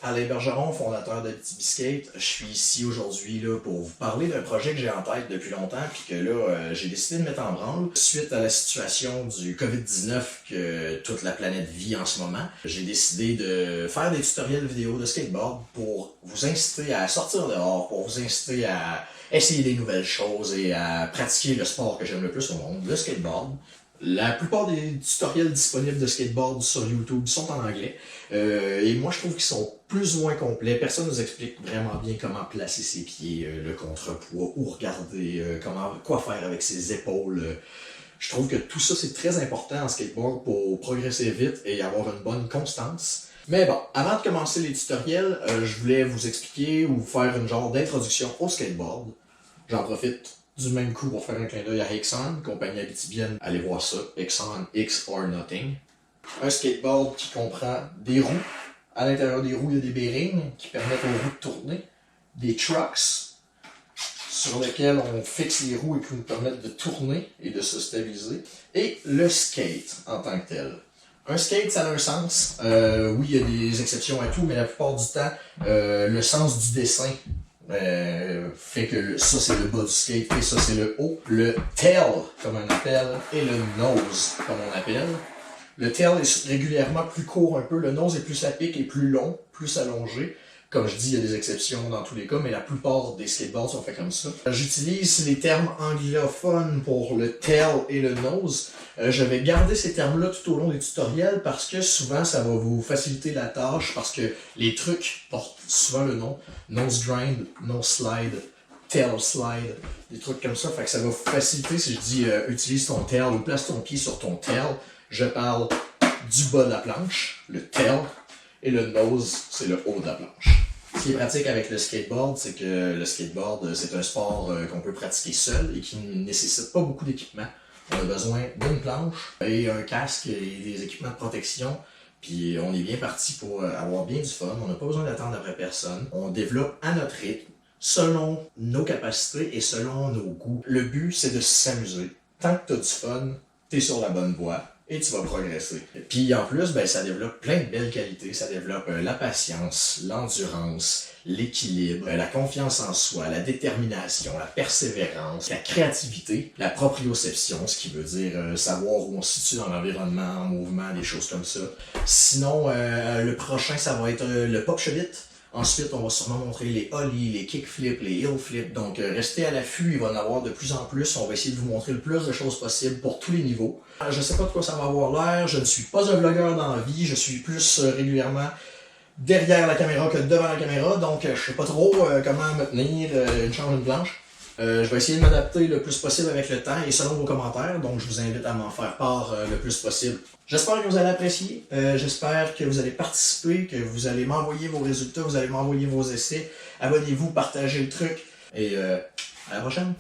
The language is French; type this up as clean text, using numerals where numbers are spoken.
Alain Bergeron, fondateur d'Abitibi Skate. Je suis ici aujourd'hui là, pour vous parler d'un projet que j'ai en tête depuis longtemps puis que là, j'ai décidé de mettre en branle. Suite à la situation du COVID-19 que toute la planète vit en ce moment, j'ai décidé de faire des tutoriels vidéo de skateboard pour vous inciter à sortir dehors, pour vous inciter à essayer des nouvelles choses et à pratiquer le sport que j'aime le plus au monde, le skateboard. La plupart des tutoriels disponibles de skateboard sur YouTube sont en anglais. Et moi, je trouve qu'ils sont plus ou moins complets. Personne nous explique vraiment bien comment placer ses pieds, le contrepoids, où regarder, quoi faire avec ses épaules. Je trouve que tout ça, c'est très important en skateboard pour progresser vite et avoir une bonne constance. Mais bon, avant de commencer les tutoriels, je voulais vous expliquer ou faire une genre d'introduction au skateboard. J'en profite du même coup pour faire un clin d'œil à Exxon, compagnie abitibienne. Allez voir ça, Exxon, X or Nothing. Un skateboard qui comprend des roues. À l'intérieur des roues, il y a des bearings qui permettent aux roues de tourner. Des trucks sur lesquels on fixe les roues et qui nous permettent de tourner et de se stabiliser. Et le skate en tant que tel. Un skate, ça a un sens. Oui, il y a des exceptions à tout, mais la plupart du temps, le sens du dessin fait que ça c'est le bas du skate et ça c'est le haut. Le tail, comme on appelle, et le nose, comme on appelle. Le tail est régulièrement plus court un peu, le nose est plus à pic et plus long, plus allongé. Comme je dis, il y a des exceptions dans tous les cas, mais la plupart des skateboards sont faits comme ça. J'utilise les termes anglophones pour le tail et le nose. Je vais garder ces termes-là tout au long des tutoriels parce que souvent ça va vous faciliter la tâche parce que les trucs portent souvent le nom. Nose grind, nose slide, tail slide, des trucs comme ça. Fait que ça va vous faciliter si je dis utilise ton tail ou place ton pied sur ton tail. Je parle du bas de la planche, le tail. Et le nose, c'est le haut de la planche. Ce qui est pratique avec le skateboard, c'est que le skateboard, c'est un sport qu'on peut pratiquer seul et qui ne nécessite pas beaucoup d'équipement. On a besoin d'une planche et un casque et des équipements de protection. Puis on est bien parti pour avoir bien du fun. On n'a pas besoin d'attendre après personne. On développe à notre rythme, selon nos capacités et selon nos goûts. Le but, c'est de s'amuser. Tant que tu as du fun, tu es sur la bonne voie. Et tu vas progresser. Puis en plus, ben, ça développe plein de belles qualités. Ça développe la patience, l'endurance, l'équilibre, la confiance en soi, la détermination, la persévérance, la créativité, la proprioception, ce qui veut dire savoir où on se situe dans l'environnement, en mouvement, des choses comme ça. Sinon, le prochain, ça va être le pop shove it. Ensuite, on va sûrement montrer les ollies, les kickflips, les heel flips. Donc, restez à l'affût, il va en avoir de plus en plus. On va essayer de vous montrer le plus de choses possibles pour tous les niveaux. Je ne sais pas de quoi ça va avoir l'air. Je ne suis pas un vlogueur dans la vie. Je suis plus régulièrement derrière la caméra que devant la caméra. Donc, je ne sais pas trop comment me tenir une chambre, une planche. Je vais essayer de m'adapter le plus possible avec le temps et selon vos commentaires. Donc, je vous invite à m'en faire part le plus possible. J'espère que vous allez apprécier. J'espère que vous allez participer, que vous allez m'envoyer vos résultats, vous allez m'envoyer vos essais. Abonnez-vous, partagez le truc et à la prochaine.